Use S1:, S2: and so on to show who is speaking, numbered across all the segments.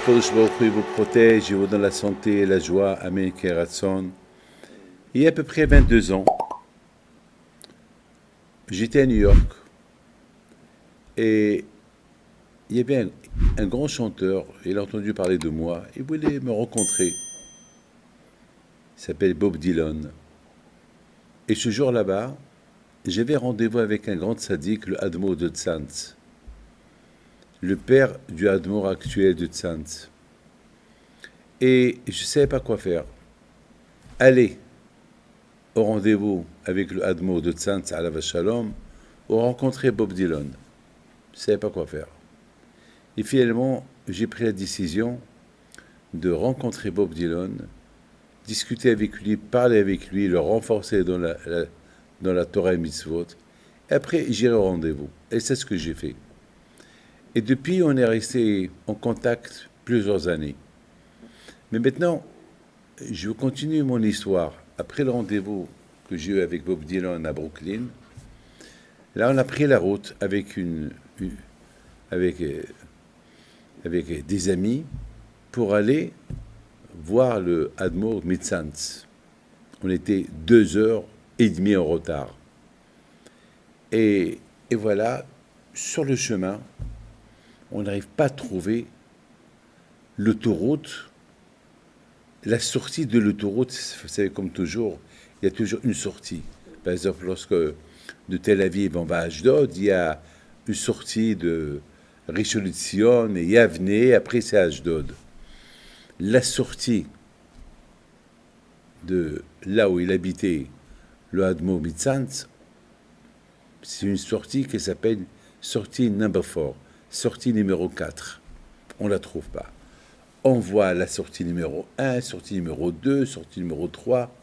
S1: qu'Akadosh Baruch Hu vous protège et vous donne la santé et la joie. Amen. Keratson. Il y a à peu près 22 ans, j'étais à New York et il y avait un grand chanteur. Il a entendu parler de moi. Il voulait me rencontrer. Il s'appelle Bob Dylan. Et ce jour là-bas, j'avais rendez-vous avec un grand sadique, le Admor de Tzantz, le père du Admor actuel de Tzantz. Et je ne savais pas quoi faire. Aller au rendez-vous avec le Admor de Tzantz à la Shalom ou rencontrer Bob Dylan. Je ne savais pas quoi faire. Et finalement, j'ai pris la décision de rencontrer Bob Dylan, discuter avec lui, parler avec lui, le renforcer dans la Torah et Mitzvot. Et après, j'irai au rendez-vous. Et c'est ce que j'ai fait. Et depuis, on est resté en contact plusieurs années. Mais maintenant, je continue mon histoire. Après le rendez-vous que j'ai eu avec Bob Dylan à Brooklyn, là, on a pris la route avec avec des amis pour aller voir le Admor Mitzantz. On était 2h30 en retard. Et voilà, sur le chemin, on n'arrive pas à trouver l'autoroute, la sortie de l'autoroute. Vous savez, comme toujours, il y a toujours une sortie. Par exemple, lorsque de Tel Aviv on va à Ashdod, il y a une sortie de Rishon LeZion et Yavne, après c'est Ashdod. La sortie de là où il habitait le Admor Mitzantz, c'est une sortie qui s'appelle sortie number 4, sortie numéro 4. On ne la trouve pas. On voit la sortie numéro 1, sortie numéro 2, sortie numéro 3,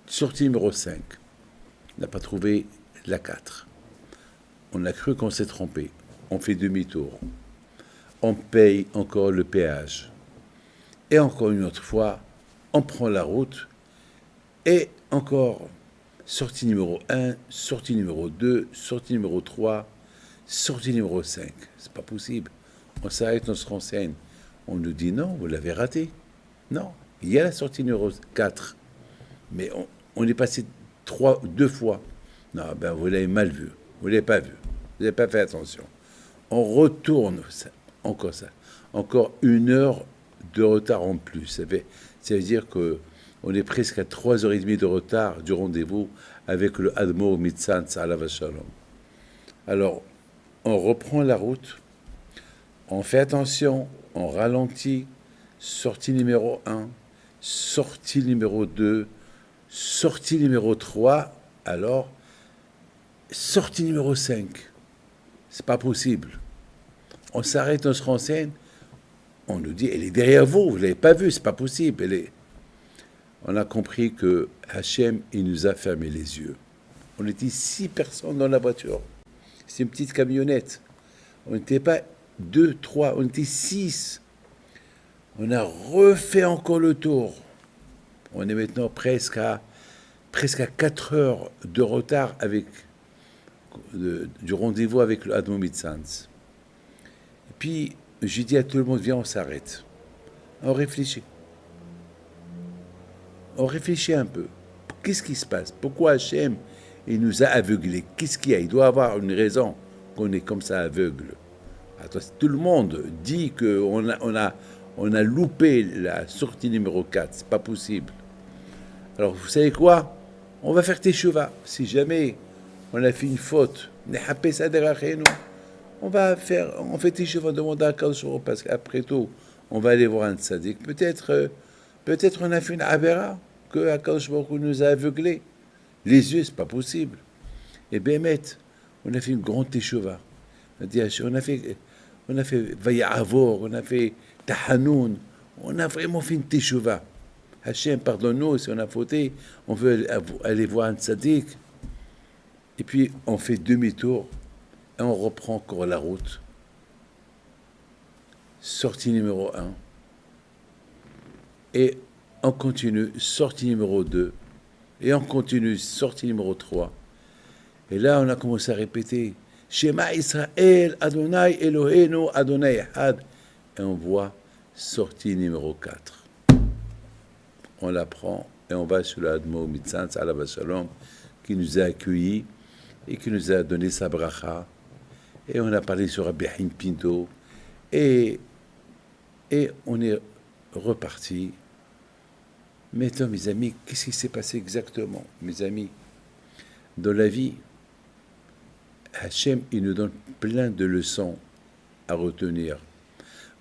S1: sortie numéro 5. On n'a pas trouvé la 4. On a cru qu'on s'est trompé. On fait demi-tour. On paye encore le péage. Et encore une autre fois, on prend la route et encore sortie numéro 1, sortie numéro 2, sortie numéro 3, sortie numéro 5. C'est pas possible. On s'arrête, on se renseigne. On nous dit non, vous l'avez raté. Non, il y a la sortie numéro 4. Mais on est passé deux fois. Non, ben vous l'avez mal vu. Vous l'avez pas vu. Vous n'avez pas fait attention. On retourne, encore ça. Encore 1 heure de retard en plus. Ça veut dire qu'on est presque à 3h30 de retard du rendez-vous avec le Admor Mitzantz à la Shalom. Alors, on reprend la route, on fait attention, on ralentit, sortie numéro 1, sortie numéro 2, sortie numéro 3, alors, sortie numéro 5. C'est pas possible. On s'arrête, on se renseigne, on nous dit, elle est derrière vous, vous ne l'avez pas vue, c'est pas possible. On a compris que Hachem, il nous a fermé les yeux. On était 6 personnes dans la voiture. C'est une petite camionnette. On n'était pas 2, 3, on était 6. On a refait encore le tour. On est maintenant presque à 4 heures de retard du rendez-vous avec le Admor Mitzantz. Et puis, j'ai dit à tout le monde, viens, on s'arrête. On réfléchit. On réfléchit un peu. Qu'est-ce qui se passe? Pourquoi Hachem, il nous a aveuglés? Qu'est-ce qu'il y a? Il doit avoir une raison qu'on est comme ça aveugle. Attends, tout le monde dit qu'on a loupé la sortie numéro 4. C'est pas possible. Alors, vous savez quoi? On va faire teshuva. Si jamais on a fait une faute, on fait teshuva, on demande à Akadosh Baruch Hu, parce qu'après tout, on va aller voir un tzaddik. Peut-être on a fait une avera, que Akadosh Baruch Hu nous a aveuglés. Les yeux, c'est pas possible. Et Bémet, on a fait une grande teshuva. On a fait Vaya'avor, on a fait Tahanoun, on a vraiment fait une teshuva. Hachem, pardonne-nous si on a fauté, on veut aller voir un tzaddik. Et puis, on fait demi-tour et on reprend encore la route. Sortie numéro 1. Et on continue, sortie numéro 2. Et on continue, sortie numéro 3. Et là, on a commencé à répéter Shema Israël, Adonai Eloheinu, Adonai Echad. Et on voit sortie numéro 4. On la prend et on va sur le Admo Mitzantz, Alav Shalom, qui nous a accueillis et qui nous a donné sa bracha. Et on a parlé sur Rabbi Haïm Pinto. Et on est reparti. Maintenant, mes amis, qu'est-ce qui s'est passé exactement? Mes amis, dans la vie, Hachem, il nous donne plein de leçons à retenir.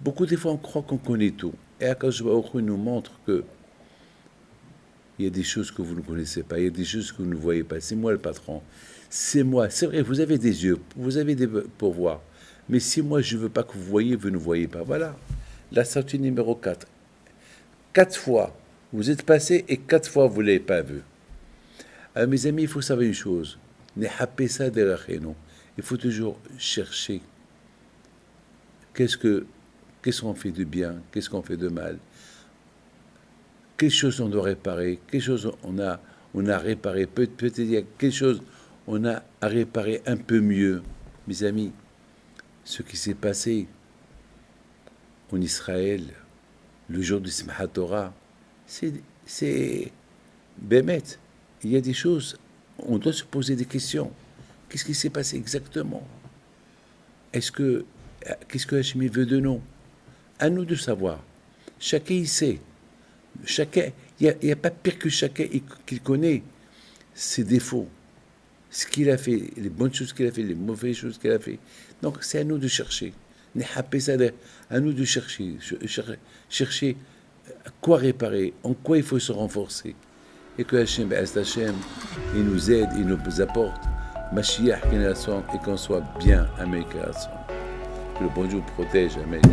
S1: Beaucoup de fois, on croit qu'on connaît tout. Et Akadosh Baruch Hu nous montre que il y a des choses que vous ne connaissez pas, il y a des choses que vous ne voyez pas. C'est moi le patron. C'est moi. C'est vrai, vous avez des yeux, vous avez des pour voir. Mais si moi, je ne veux pas que vous voyez, vous ne voyez pas. Voilà. La sortie numéro 4. 4 fois, vous êtes passé et 4 fois, vous ne l'avez pas vu. Alors, mes amis, il faut savoir une chose. Il faut toujours chercher qu'est-ce qu'on fait de bien, qu'est-ce qu'on fait de mal, quelle chose on doit réparer, quelle chose on a réparé, peut-être il y a quelque chose on a à réparer un peu mieux. Mes amis, ce qui s'est passé en Israël, le jour du Simchat Torah, c'est bémet. Il y a des choses, on doit se poser des questions. Qu'est-ce qui s'est passé exactement? Qu'est-ce que Hachem veut de nous? À nous de savoir. Chacun y sait. Il n'y a pas pire que chacun qui connaît ses défauts. Ce qu'il a fait, les bonnes choses qu'il a fait, les mauvaises choses qu'il a fait. Donc c'est à nous de chercher. À nous de chercher quoi réparer, en quoi il faut se renforcer. Et que Hachem, il nous aide, il nous apporte Mashiach et qu'on soit bien à Amérique. Que le bon Dieu protège Amérique.